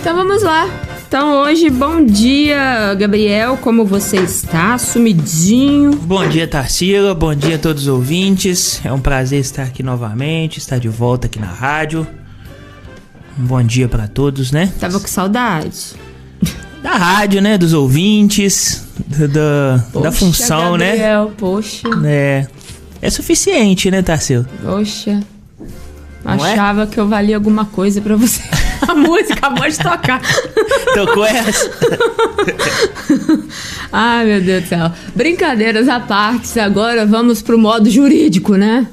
Então vamos lá. Então hoje, bom dia, Gabriel, como você está? Sumidinho. Bom dia, Tarsila, bom dia a todos os ouvintes. É um prazer estar aqui novamente, estar de volta aqui na rádio. Um bom dia pra todos, né? Tava com saudade. Da rádio, né? Dos ouvintes, da função, Gabriel, né? Poxa. É suficiente, né, Tarsila? Poxa. Não Achava que eu valia alguma coisa pra você. A música acabou de tocar. Tocou essa? Ai, meu Deus do céu. Brincadeiras à parte, agora vamos pro modo jurídico, né?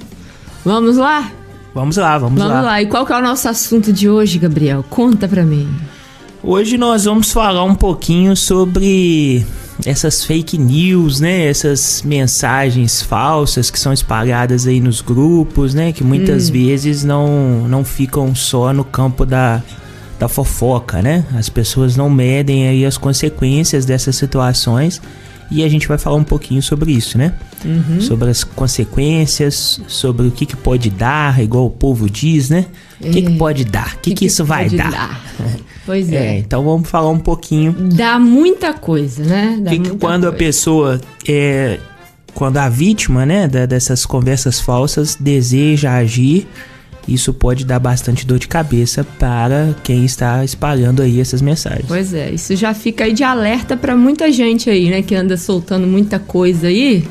Vamos lá? Vamos lá. E qual que é o nosso assunto de hoje, Gabriel? Conta pra mim. Hoje nós vamos falar um pouquinho sobre essas fake news, né? Essas mensagens falsas que são espalhadas aí nos grupos, né? Que muitas vezes não ficam só no campo da fofoca, né? As pessoas não medem aí as consequências dessas situações e a gente vai falar um pouquinho sobre isso, né? Sobre as consequências, sobre o que pode dar, igual o povo diz, né? O que pode dar? O que isso vai dar? Pois é. Então vamos falar um pouquinho. Dá muita coisa, né? Quando a pessoa, quando a vítima, né, dessas conversas falsas deseja agir, isso pode dar bastante dor de cabeça para quem está espalhando aí essas mensagens. Pois é, isso já fica aí de alerta para muita gente aí, né, que anda soltando muita coisa aí.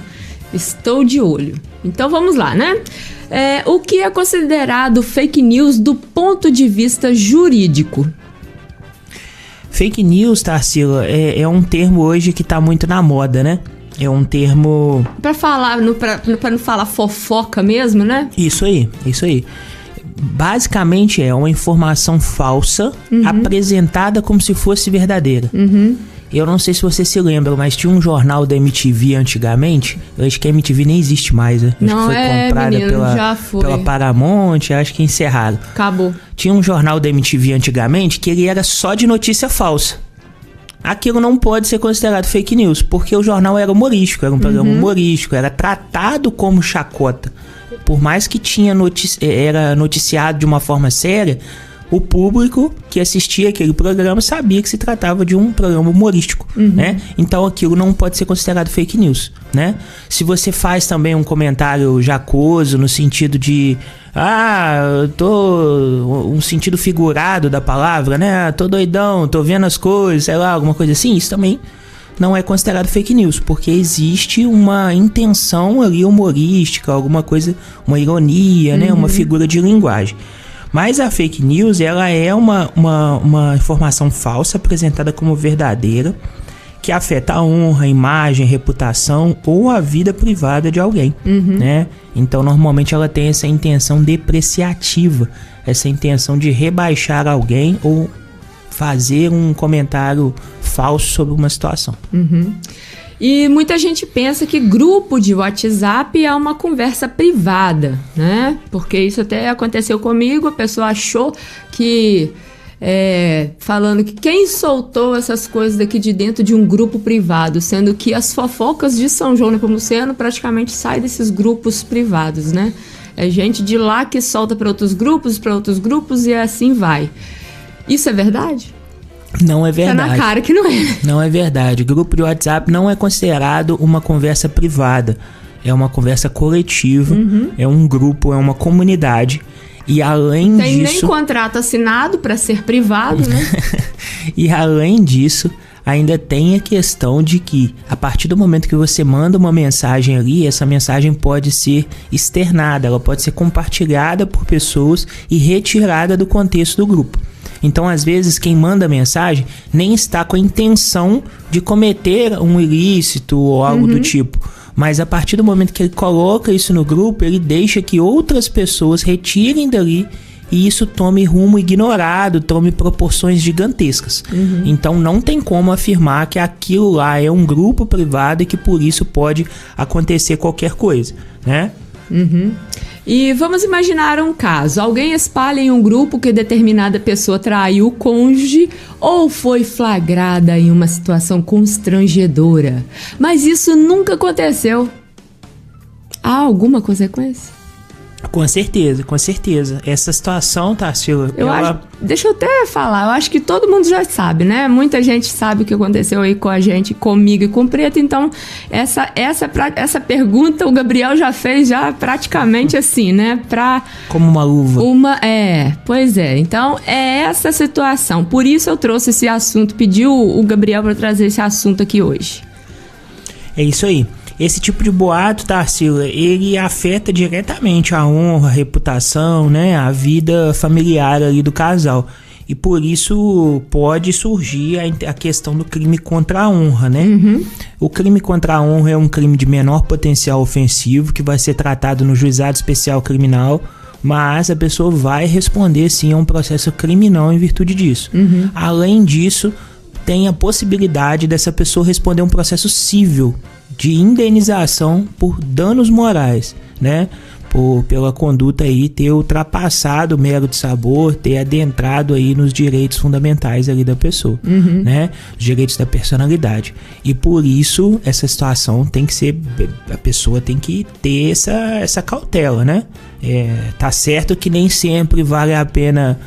Estou de olho. Então vamos lá, né? O que é considerado fake news do ponto de vista jurídico? Fake news, Tarsila, é um termo hoje que tá muito na moda, né? É um termo... Pra não falar fofoca mesmo, né? Isso aí. Basicamente é uma informação falsa apresentada como se fosse verdadeira. Eu não sei se você se lembra, mas tinha um jornal da MTV antigamente. Eu acho que a MTV nem existe mais, né? Acho que foi comprada pela Paramount, acho que encerraram. Acabou. Tinha um jornal da MTV antigamente que ele era só de notícia falsa. Aquilo não pode ser considerado fake news, porque o jornal era humorístico, era um programa humorístico, era tratado como chacota. Por mais que era noticiado de uma forma séria, o público que assistia aquele programa sabia que se tratava de um programa humorístico, né? Então aquilo não pode ser considerado fake news, né? Se você faz também um comentário jacoso no sentido de um sentido figurado da palavra, né? Tô doidão, tô vendo as coisas, sei lá, alguma coisa assim, isso também não é considerado fake news, porque existe uma intenção ali humorística, alguma coisa, uma ironia, né? Uma figura de linguagem. Mas a fake news, ela é uma informação falsa apresentada como verdadeira, que afeta a honra, a imagem, a reputação ou a vida privada de alguém, né? Então, normalmente ela tem essa intenção depreciativa, essa intenção de rebaixar alguém ou fazer um comentário falso sobre uma situação. E muita gente pensa que grupo de WhatsApp é uma conversa privada, né? Porque isso até aconteceu comigo, a pessoa achou que... falando que quem soltou essas coisas daqui de dentro de um grupo privado, sendo que as fofocas de São João Nepomuceno praticamente saem desses grupos privados, né? É gente de lá que solta para outros grupos e assim vai. Isso é verdade? Não é verdade. Tá na cara que não é. Não é verdade. O grupo de WhatsApp não é considerado uma conversa privada. É uma conversa coletiva, é um grupo, é uma comunidade. E além disso... Tem nem contrato assinado para ser privado, né? E além disso, ainda tem a questão de que, a partir do momento que você manda uma mensagem ali, essa mensagem pode ser externada, ela pode ser compartilhada por pessoas e retirada do contexto do grupo. Então, às vezes, quem manda a mensagem nem está com a intenção de cometer um ilícito ou algo do tipo. Mas a partir do momento que ele coloca isso no grupo, ele deixa que outras pessoas retirem dali e isso tome rumo ignorado, tome proporções gigantescas. Então não tem como afirmar que aquilo lá é um grupo privado e que por isso pode acontecer qualquer coisa, né? E vamos imaginar um caso. Alguém espalha em um grupo que determinada pessoa traiu o cônjuge ou foi flagrada em uma situação constrangedora. Mas isso nunca aconteceu. Há alguma consequência? Com certeza, com certeza. Essa situação, Tarsila, deixa eu até falar, eu acho que todo mundo já sabe, né? Muita gente sabe o que aconteceu aí com a gente, comigo e com o Preto, então essa pergunta o Gabriel já fez já praticamente assim, né? Como uma luva. Pois é. Então, é essa situação. Por isso eu trouxe esse assunto, pedi o Gabriel para trazer esse assunto aqui hoje. É isso aí. Esse tipo de boato, Tarsila, ele afeta diretamente a honra, a reputação, né, a vida familiar ali do casal. E por isso pode surgir a questão do crime contra a honra, né? Uhum. O crime contra a honra é um crime de menor potencial ofensivo que vai ser tratado no juizado especial criminal, mas a pessoa vai responder sim a um processo criminal em virtude disso. Uhum. Além disso, tem a possibilidade dessa pessoa responder um processo civil de indenização por danos morais, né? Pela conduta aí ter ultrapassado o mero de sabor, ter adentrado aí nos direitos fundamentais ali da pessoa, uhum. né? Os direitos da personalidade. E por isso essa situação tem que ser, a pessoa tem que ter essa cautela, né? Tá certo que nem sempre vale a pena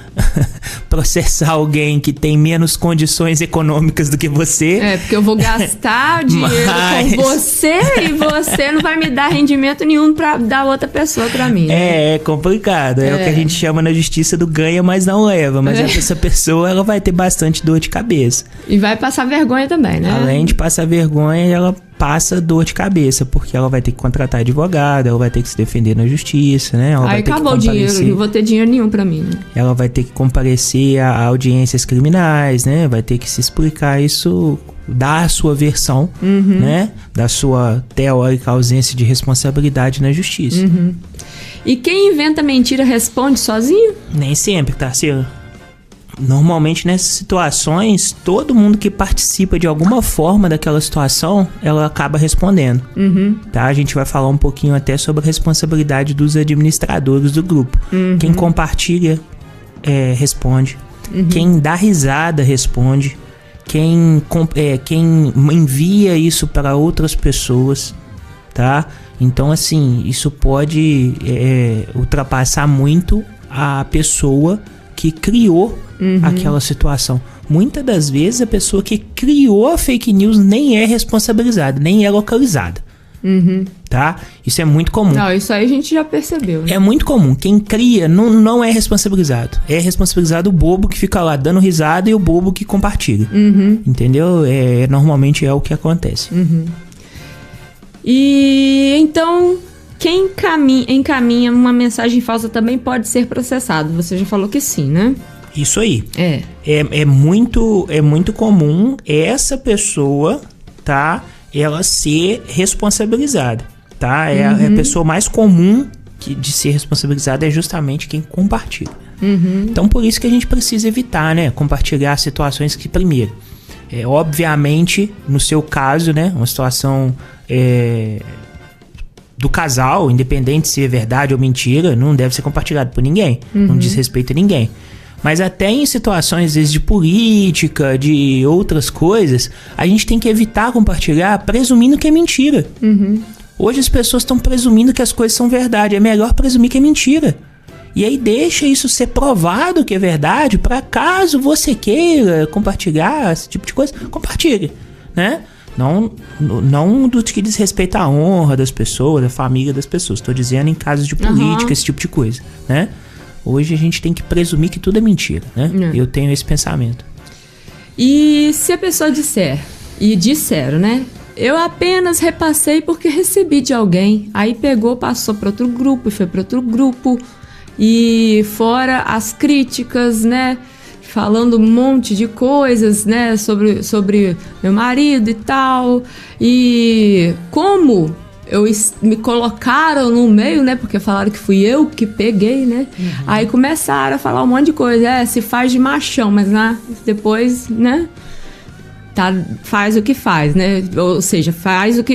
processar alguém que tem menos condições econômicas do que você. Porque eu vou gastar dinheiro com você e você não vai me dar rendimento nenhum pra dar outra pessoa pra mim. É complicado. É o que a gente chama na justiça do ganha, mas não leva. Mas essa pessoa, ela vai ter bastante dor de cabeça. E vai passar vergonha também, né? Além de passar vergonha, ela passa dor de cabeça, porque ela vai ter que contratar advogado, ela vai ter que se defender na justiça, né? Aí acabou o dinheiro, não vou ter dinheiro nenhum pra mim, né? Ela vai ter que comparecer a audiências criminais, né? Vai ter que se explicar isso, dar a sua versão, uhum. né? Da sua teórica ausência de responsabilidade na justiça. Uhum. E quem inventa mentira responde sozinho? Nem sempre, Tarsila. Normalmente nessas situações, todo mundo que participa de alguma forma daquela situação, ela acaba respondendo. Uhum. Tá? A gente vai falar um pouquinho até sobre a responsabilidade dos administradores do grupo. Uhum. Quem compartilha, responde. Uhum. Quem dá risada, responde. Quem envia isso para outras pessoas, tá? Então, assim, isso pode ultrapassar muito a pessoa que criou aquela situação. Muitas das vezes a pessoa que criou a fake news nem é responsabilizada, nem é localizada. Uhum. Tá? Isso é muito comum. Não, isso aí a gente já percebeu, né? É muito comum. Quem cria não é responsabilizado. É responsabilizado o bobo que fica lá dando risada e o bobo que compartilha. Uhum. Entendeu? Normalmente é o que acontece. Uhum. E então, quem encaminha uma mensagem falsa também pode ser processado. Você já falou que sim, né? Isso aí. É muito comum essa pessoa, tá? Ela ser responsabilizada, tá? A pessoa mais comum de ser responsabilizada é justamente quem compartilha. Uhum. Então, por isso que a gente precisa evitar, né? Compartilhar situações que, primeiro, obviamente, no seu caso, né? Uma situação do casal, independente se é verdade ou mentira, não deve ser compartilhado por ninguém. Não diz respeito a ninguém. Mas até em situações, às vezes, de política, de outras coisas, a gente tem que evitar compartilhar presumindo que é mentira. Uhum. Hoje as pessoas estão presumindo que as coisas são verdade. É melhor presumir que é mentira. E aí deixa isso ser provado que é verdade, para caso você queira compartilhar esse tipo de coisa, compartilhe, né? Não do que diz respeito à honra das pessoas, da família das pessoas. Estou dizendo em casos de política, esse tipo de coisa, né? Hoje a gente tem que presumir que tudo é mentira, né? Eu tenho esse pensamento. E se a pessoa disser, e disseram, né? Eu apenas repassei porque recebi de alguém. Aí pegou, passou para outro grupo, foi para outro grupo. E fora as críticas, né? Falando um monte de coisas, né? Sobre meu marido e tal. E como me colocaram no meio, né? Porque falaram que fui eu que peguei, né? Aí começaram a falar um monte de coisa. Se faz de machão, mas depois, né? Faz o que faz, né? Ou seja, faz do que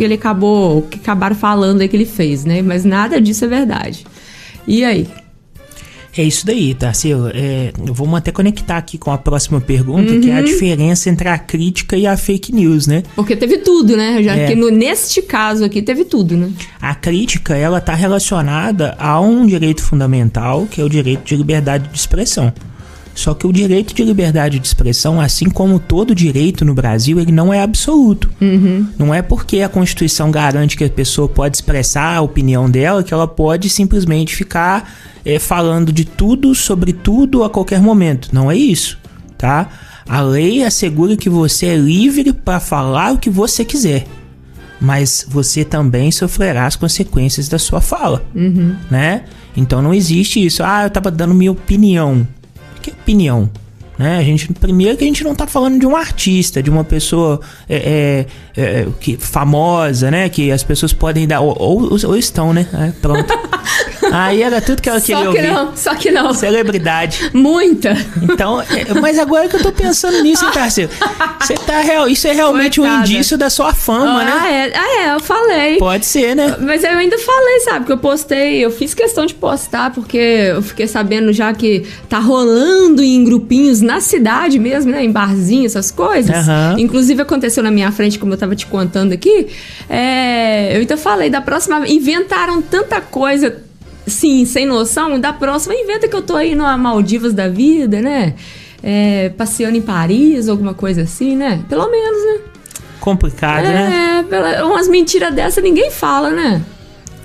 ele acabaram falando aí que ele fez, né? Mas nada disso é verdade. E aí? É isso daí, Tarsila. Vamos até conectar aqui com a próxima pergunta, que é a diferença entre a crítica e a fake news, né? Porque teve tudo, né? Que neste caso aqui teve tudo, né? A crítica, ela tá relacionada a um direito fundamental, que é o direito de liberdade de expressão. Só que o direito de liberdade de expressão, assim como todo direito no Brasil, ele não é absoluto. Não é porque a Constituição garante que a pessoa pode expressar a opinião dela, que ela pode simplesmente ficar falando de tudo, sobre tudo, a qualquer momento. Não é isso, tá? A lei assegura que você é livre para falar o que você quiser. Mas você também sofrerá as consequências da sua fala, né? Então não existe isso. Eu tava dando minha opinião. Que opinião, né? Primeiro que a gente não tá falando de um artista, de uma pessoa que famosa, né? Que as pessoas podem dar, ou estão, né? Pronto. Aí era tudo que ela queria ouvir. Só que não. Celebridade. Muita. Então, mas agora que eu tô pensando nisso, hein, Tarsila? Isso é realmente um indício da sua fama, né? Eu falei. Pode ser, né? Mas eu ainda falei, sabe? Que eu fiz questão de postar, porque eu fiquei sabendo já que tá rolando em grupinhos na cidade mesmo, né? Em barzinho, essas coisas. Inclusive aconteceu na minha frente, como eu tava te contando aqui. Eu ainda falei, da próxima... Inventaram tanta coisa... Sim, sem noção, da próxima inventa que eu tô aí numa Maldivas da vida, né? Passeando em Paris, alguma coisa assim, né? Pelo menos, né? Complicado, né? Umas mentiras dessa ninguém fala, né?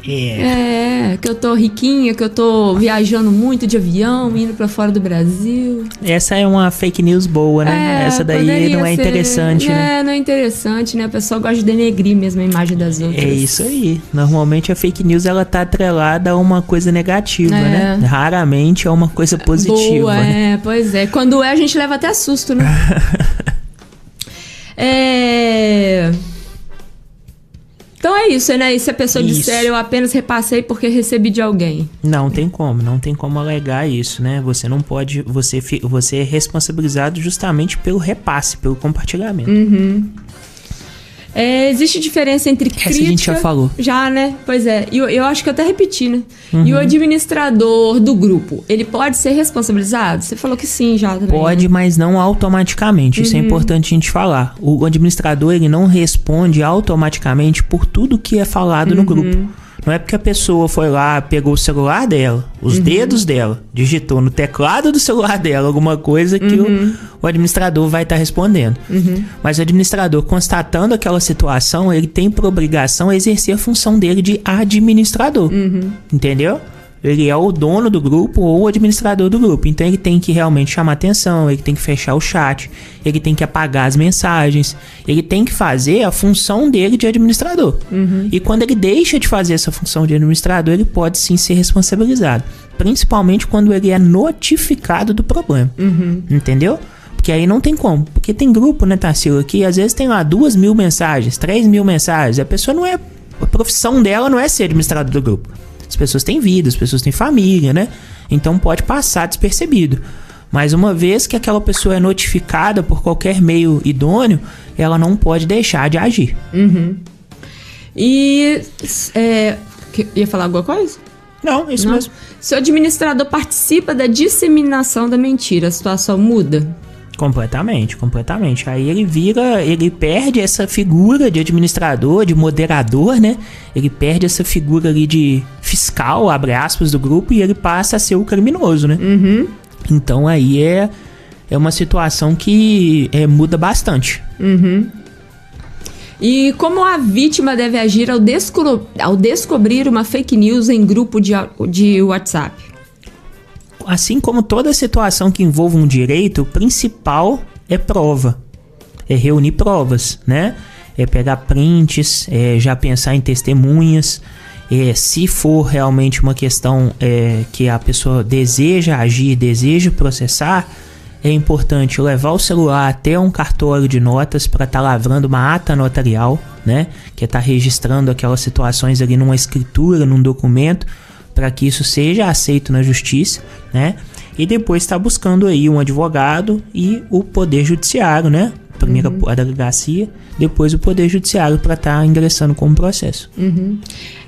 Que eu tô riquinha, que eu tô viajando muito de avião, indo pra fora do Brasil. Essa é uma fake news boa, né? Essa daí não é interessante, né? Não é interessante, né? A pessoa gosta de denegrir mesmo a imagem das outras. É isso aí. Normalmente a fake news, ela tá atrelada a uma coisa negativa, né? Raramente é uma coisa positiva. Boa, né? Pois é. Quando a gente leva até susto, né? Então é isso, né? E se a pessoa disser, eu apenas repassei porque recebi de alguém. Não tem como alegar isso, né? Você não pode, você é responsabilizado justamente pelo repasse, pelo compartilhamento. Existe diferença entre crítica... Essa a gente já falou. Já, né? Pois é. E eu acho que eu até repeti, né? E o administrador do grupo, ele pode ser responsabilizado? Você falou que sim já também. Pode, né? Mas não automaticamente. Isso é importante a gente falar. O administrador, ele não responde automaticamente por tudo que é falado no grupo. Não é porque a pessoa foi lá, pegou o celular dela, os dedos dela, digitou no teclado do celular dela alguma coisa que o administrador vai estar respondendo. Mas o administrador, constatando aquela situação, ele tem por obrigação exercer a função dele de administrador. Entendeu? Ele é o dono do grupo ou o administrador do grupo. Então ele tem que realmente chamar atenção, ele tem que fechar o chat, ele tem que apagar as mensagens, ele tem que fazer a função dele de administrador. E quando ele deixa de fazer essa função de administrador, ele pode sim ser responsabilizado. Principalmente quando ele é notificado do problema. Entendeu? Porque aí não tem como. Porque tem grupo, né, Tarsila, que às vezes tem lá 2.000 mensagens, 3.000 mensagens. A pessoa não é... A profissão dela não é ser administrador do grupo. As pessoas têm vida, as pessoas têm família, né? Então pode passar despercebido. Mas uma vez que aquela pessoa é notificada por qualquer meio idôneo, ela não pode deixar de agir. E... ia falar alguma coisa? Não, isso mesmo. Se o administrador participa da disseminação da mentira, a situação muda? Completamente. Aí ele perde essa figura de administrador, de moderador, né? Ele perde essa figura ali de fiscal, abre aspas, do grupo, e ele passa a ser o criminoso, né? Então aí é uma situação que muda bastante. E como a vítima deve agir ao descobrir uma fake news em grupo de WhatsApp? Assim como toda situação que envolva um direito, o principal é prova. É reunir provas, né? É pegar prints, já pensar em testemunhas. Se for realmente uma questão que a pessoa deseja agir, deseja processar, é importante levar o celular até um cartório de notas para estar lavrando uma ata notarial, né? Que é estar registrando aquelas situações ali numa escritura, num documento, para que isso seja aceito na justiça, né? E depois está buscando aí um advogado e o poder judiciário, né? Primeiro a delegacia, depois o Poder Judiciário para estar ingressando com o processo.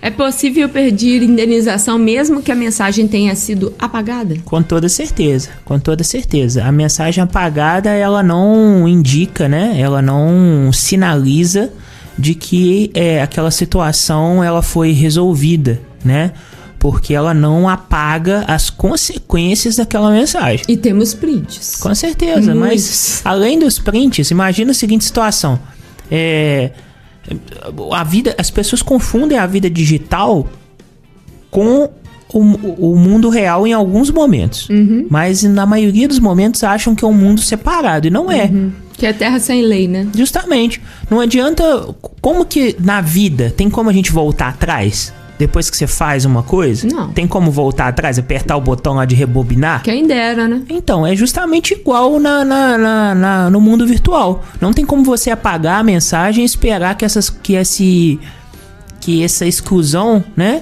É possível pedir indenização mesmo que a mensagem tenha sido apagada? Com toda certeza, com toda certeza. A mensagem apagada, ela não indica, né? Ela não sinaliza de que aquela situação ela foi resolvida, né? Porque ela não apaga as consequências daquela mensagem. E temos prints. Com certeza, mas além dos prints, imagina a seguinte situação. As pessoas confundem a vida digital com o mundo real em alguns momentos. Mas na maioria dos momentos acham que é um mundo separado, e não é. Que é terra sem lei, né? Justamente. Não adianta... Como que na vida tem como a gente voltar atrás? Depois que você faz uma coisa? Não. Tem como voltar atrás, apertar o botão lá de rebobinar? Quem dera, né? Então, é justamente igual no mundo virtual. Não tem como você apagar a mensagem e esperar que essa exclusão, né,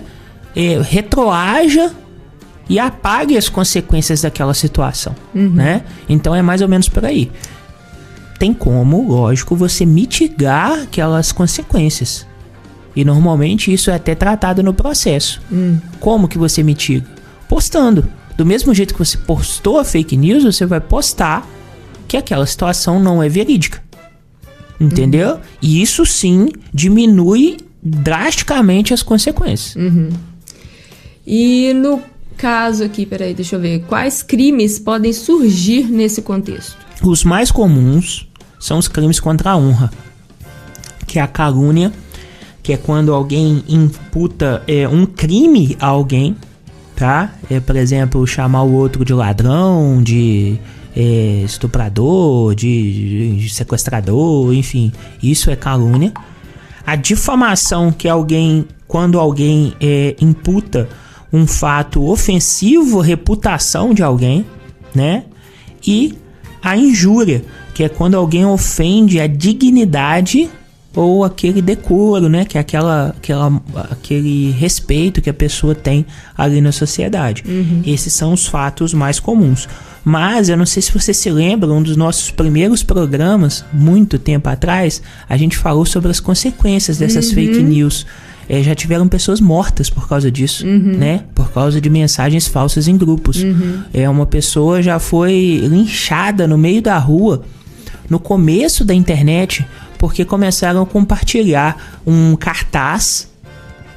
retroaja e apague as consequências daquela situação, né? Então é mais ou menos por aí. Tem como, lógico, você mitigar aquelas consequências. E normalmente isso é até tratado no processo. Como que você mitiga? Postando. Do mesmo jeito que você postou a fake news, você vai postar que aquela situação não é verídica. Entendeu? E isso sim diminui drasticamente as consequências. E no caso aqui, peraí, deixa eu ver. Quais crimes podem surgir nesse contexto? Os mais comuns são os crimes contra a honra, que é a calúnia, que é quando alguém imputa um crime a alguém, tá? Por exemplo, chamar o outro de ladrão, de estuprador, de sequestrador, enfim, isso é calúnia. A difamação, que é quando alguém imputa um fato ofensivo à reputação de alguém, né? E a injúria, que é quando alguém ofende a dignidade ou aquele decoro, né? Que é aquele respeito que a pessoa tem ali na sociedade. Esses são os fatos mais comuns. Mas eu não sei se você se lembra, um dos nossos primeiros programas, muito tempo atrás, a gente falou sobre as consequências dessas fake news. Já tiveram pessoas mortas por causa disso, né? Por causa de mensagens falsas em grupos. Uma pessoa já foi linchada no meio da rua, no começo da internet, porque começaram a compartilhar um cartaz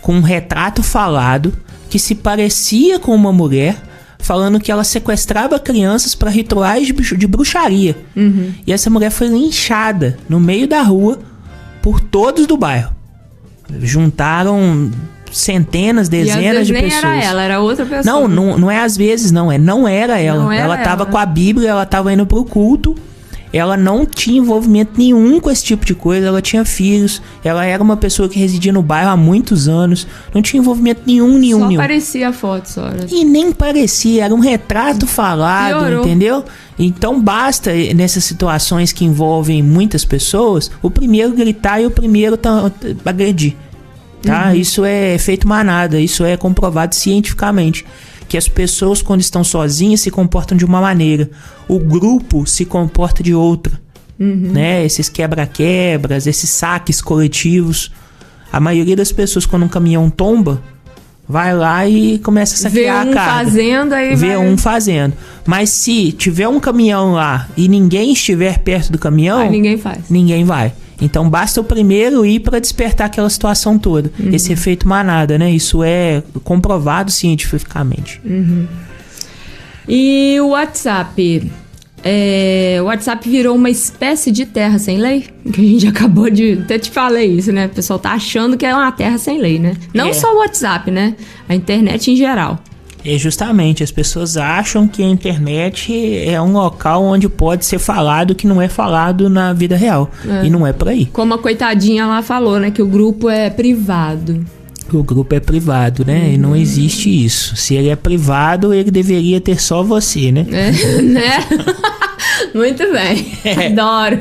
com um retrato falado que se parecia com uma mulher, falando que ela sequestrava crianças para rituais de bruxaria. E essa mulher foi linchada no meio da rua por todos do bairro. Juntaram centenas, dezenas de pessoas. Nem era ela, era outra pessoa. Não é às vezes, não era ela. Ela tava com a Bíblia, ela tava indo pro culto. Ela não tinha envolvimento nenhum com esse tipo de coisa. Ela tinha filhos. Ela era uma pessoa que residia no bairro há muitos anos. Não tinha envolvimento nenhum. Só parecia a foto, só. E nem parecia. Era um retrato falado, piorou. Entendeu? Então basta, nessas situações que envolvem muitas pessoas, o primeiro gritar e o primeiro agredir. Tá? Isso é efeito manada. Isso é comprovado cientificamente. Que as pessoas, quando estão sozinhas, se comportam de uma maneira. O grupo se comporta de outra. Né? Esses quebra-quebras, esses saques coletivos. A maioria das pessoas, quando um caminhão tomba, vai lá e começa a saquear a carga. Vê um fazendo. Mas se tiver um caminhão lá e ninguém estiver perto do caminhão... Aí ninguém faz. Ninguém vai. Então basta o primeiro ir para despertar aquela situação toda. Esse efeito manada, né? Isso é comprovado cientificamente. E o WhatsApp? O WhatsApp virou uma espécie de terra sem lei? Que a gente acabou de... Até te falei isso, né? O pessoal tá achando que é uma terra sem lei, né? Não só o WhatsApp, né? A internet em geral. Justamente, as pessoas acham que a internet é um local onde pode ser falado que não é falado na vida real. E não é por aí. Como a coitadinha lá falou, né? Que o grupo é privado. O grupo é privado, né? E não existe isso. Se ele é privado, ele deveria ter só você, né? Né? Muito bem. Adoro.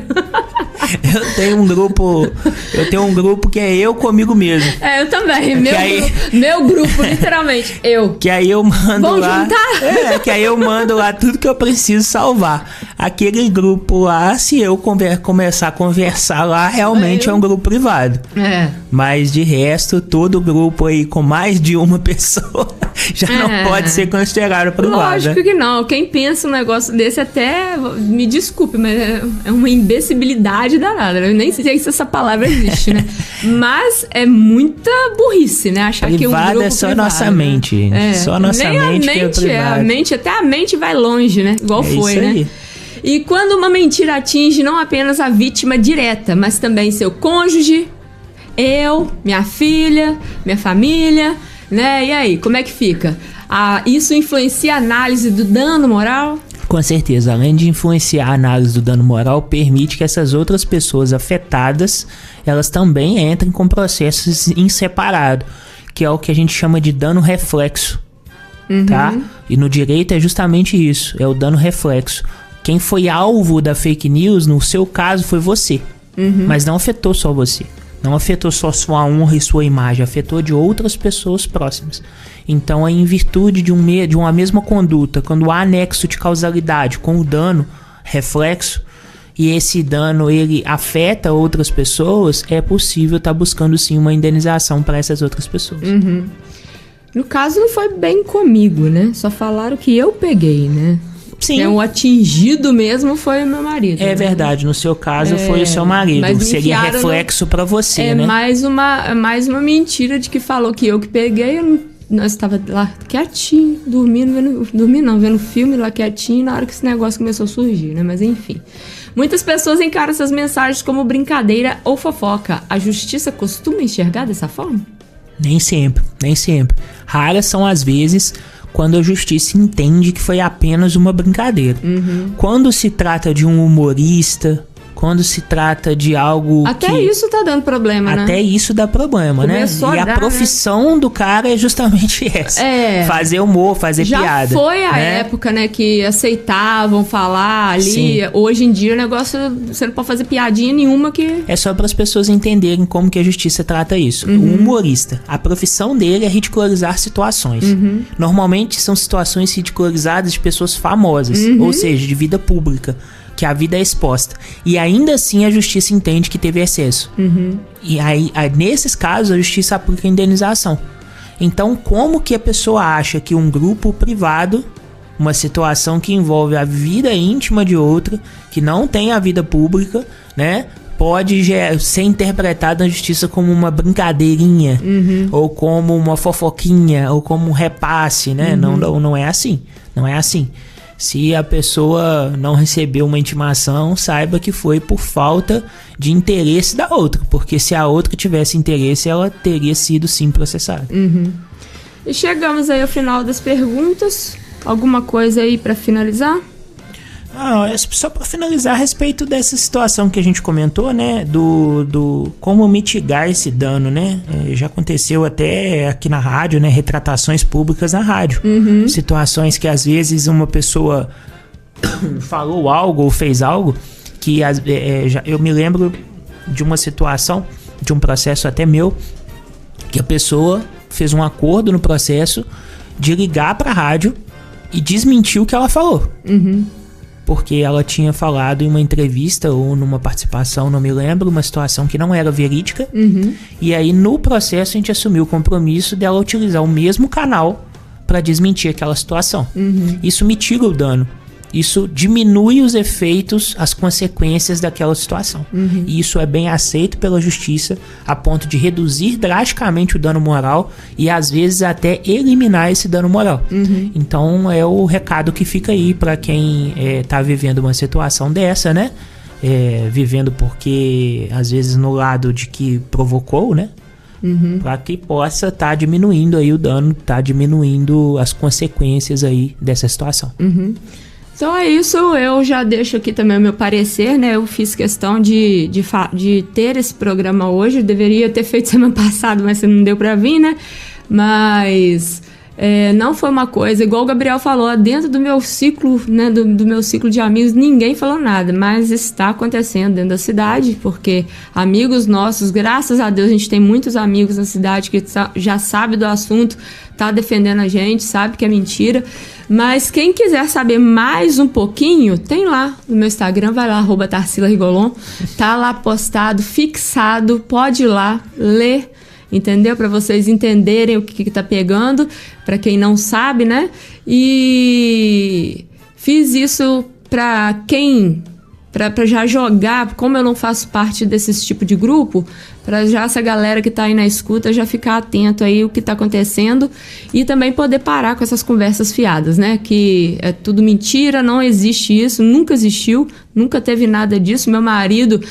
Eu tenho um grupo que é eu comigo mesmo. Eu também. Meu grupo, literalmente. Eu. Que aí eu mando Vamos lá. juntar? Que aí eu mando lá tudo que eu preciso salvar. aquele grupo lá, se eu começar a conversar lá, realmente é um grupo privado. Mas de resto, todo grupo aí com mais de uma pessoa já não pode ser considerado privado. Lógico que não. Quem pensa um negócio desse até, me desculpe, mas é uma imbecilidade danada. Eu nem sei se essa palavra existe, né? Mas é muita burrice, né? Achar que um grupo é só privado, nossa mente, gente. Só nossa mente que é privada. Até a mente vai longe, né? Igual foi, né? Aí. E quando uma mentira atinge não apenas a vítima direta, mas também seu cônjuge, eu, minha filha, minha família, né? E aí, como é que fica? Isso influencia a análise do dano moral? Com certeza, além de influenciar a análise do dano moral, permite que essas outras pessoas afetadas, elas também entrem com processos em separado, que é o que a gente chama de dano reflexo, tá? E no direito é justamente isso, é o dano reflexo. Quem foi alvo da fake news, no seu caso, foi você, mas não afetou só você. Não afetou só sua honra e sua imagem, afetou de outras pessoas próximas. Então, em virtude de uma mesma conduta, quando há anexo de causalidade com o dano reflexo, e esse dano ele afeta outras pessoas, é possível estar buscando sim uma indenização para essas outras pessoas. No caso, não foi bem comigo, né? Só falaram que eu peguei, né? Sim. O atingido mesmo foi o meu marido. É, né? Verdade, no seu caso foi o seu marido. Seria reflexo pra você, né? Mais uma mentira de que falou que eu que peguei. Nós estava lá quietinho, vendo filme lá quietinho, na hora que esse negócio começou a surgir, né? Mas enfim. Muitas pessoas encaram essas mensagens como brincadeira ou fofoca. A justiça costuma enxergar dessa forma? Nem sempre. Raras são as vezes quando a justiça entende que foi apenas uma brincadeira. Quando se trata de um humorista, quando se trata de algo até isso tá dando problema, né? Até isso dá problema, começou, né? E a profissão, do cara é justamente essa. Fazer humor, fazer piada. Já foi a época, né, que aceitavam falar ali. Sim. Hoje em dia o negócio, você não pode fazer piadinha nenhuma que... É só para as pessoas entenderem como que a justiça trata isso. O humorista, a profissão dele é ridicularizar situações. Normalmente são situações ridicularizadas de pessoas famosas, ou seja, de vida pública, que a vida é exposta. E ainda assim a justiça entende que teve excesso. E aí, nesses casos, a justiça aplica a indenização. Então, como que a pessoa acha que um grupo privado, uma situação que envolve a vida íntima de outra, que não tem a vida pública, né, pode ser interpretada na justiça como uma brincadeirinha, ou como uma fofoquinha, ou como um repasse, né? Não é assim. Não é assim. Se a pessoa não recebeu uma intimação, saiba que foi por falta de interesse da outra. Porque se a outra tivesse interesse, ela teria sido sim processada. E chegamos aí ao final das perguntas. Alguma coisa aí para finalizar? Só para finalizar a respeito dessa situação que a gente comentou, né, do como mitigar esse dano, né, já aconteceu até aqui na rádio, né, retratações públicas na rádio, situações que às vezes uma pessoa falou algo ou fez algo que eu me lembro de uma situação, de um processo até meu, que a pessoa fez um acordo no processo de ligar para a rádio e desmentir o que ela falou. Porque ela tinha falado em uma entrevista ou numa participação, não me lembro, uma situação que não era verídica. E aí no processo a gente assumiu o compromisso dela utilizar o mesmo canal para desmentir aquela situação. Isso mitiga o dano. Isso diminui os efeitos, as consequências daquela situação. E isso é bem aceito pela justiça a ponto de reduzir drasticamente o dano moral e às vezes até eliminar esse dano moral. Então é o recado que fica aí para quem tá vivendo uma situação dessa, né? Vivendo porque às vezes no lado de que provocou, né? Para que possa estar diminuindo aí o dano, diminuindo as consequências aí dessa situação. Então é isso, eu já deixo aqui também o meu parecer, né? Eu fiz questão de ter esse programa hoje, eu deveria ter feito semana passada, mas não deu pra vir, né? Mas Não foi uma coisa, igual o Gabriel falou, dentro do meu ciclo, né, do meu ciclo de amigos, ninguém falou nada, mas está acontecendo dentro da cidade, porque amigos nossos, graças a Deus, a gente tem muitos amigos na cidade que já sabe do assunto, tá defendendo a gente, sabe que é mentira, mas quem quiser saber mais um pouquinho, tem lá no meu Instagram, vai lá, @TarcilaRigolon, tá lá postado, fixado, pode ir lá, ler, entendeu? Para vocês entenderem o que tá pegando, para quem não sabe, né? E fiz isso para já jogar, como eu não faço parte desse tipo de grupo, para já essa galera que tá aí na escuta já ficar atento aí o que tá acontecendo e também poder parar com essas conversas fiadas, né? Que é tudo mentira, não existe isso, nunca existiu, nunca teve nada disso. Meu marido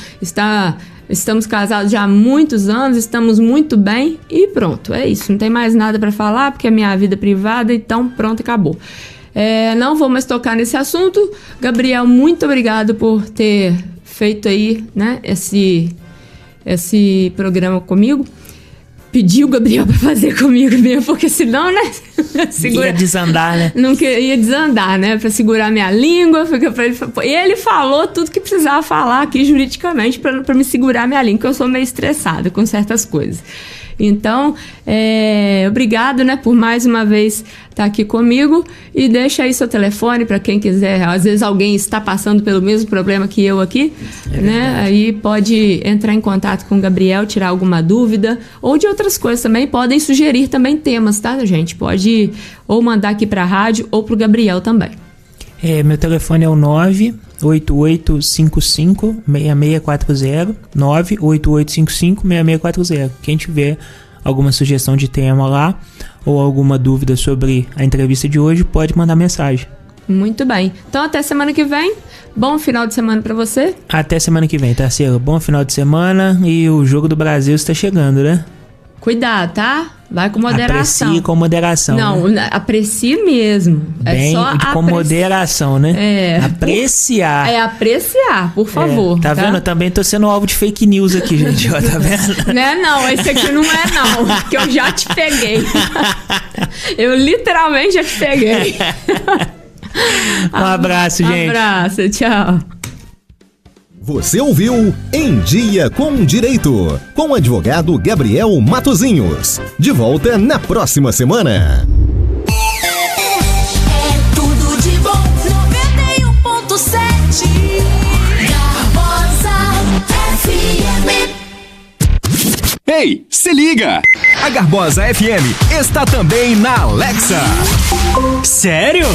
Estamos casados já há muitos anos, estamos muito bem e pronto, é isso. Não tem mais nada para falar porque é minha vida privada, então pronto, acabou. Não vou mais tocar nesse assunto. Gabriel, muito obrigado por ter feito aí, né, esse programa comigo. Pedi o Gabriel para fazer comigo mesmo, porque senão, né? Ia desandar, né? Não ia desandar, né? Para segurar minha língua. Ele falou tudo que precisava falar aqui juridicamente para me segurar minha língua, porque eu sou meio estressada com certas coisas. Então, obrigado, né, por mais uma vez estar aqui comigo e deixa aí seu telefone para quem quiser. Às vezes alguém está passando pelo mesmo problema que eu aqui, né? Aí pode entrar em contato com o Gabriel, tirar alguma dúvida ou de outras coisas também. Podem sugerir também temas, tá, gente? Pode ou mandar aqui para a rádio ou para o Gabriel também. Meu telefone é o 98855-6640, 98855-6640. Quem tiver alguma sugestão de tema lá ou alguma dúvida sobre a entrevista de hoje, pode mandar mensagem. Muito bem. Então até semana que vem. Bom final de semana pra você. Até semana que vem, Tarcila. Bom final de semana e o Jogo do Brasil está chegando, né? Cuidado, tá? Vai com moderação. Aprecie com moderação. Não, né? Aprecie mesmo. Bem, com moderação, né? Apreciar. Apreciar, por favor. Tá vendo? Eu também tô sendo alvo de fake news aqui, gente. Ó, tá vendo? Não, esse aqui não é não. Que eu já te peguei. Eu literalmente já te peguei. Um abraço, gente. Um abraço, tchau. Você ouviu Em Dia com Direito, com o advogado Gabriel Matosinhos. De volta na próxima semana. É tudo de bom, 91.7 Garbosa FM. Ei, se liga! A Garbosa FM está também na Alexa. Sério?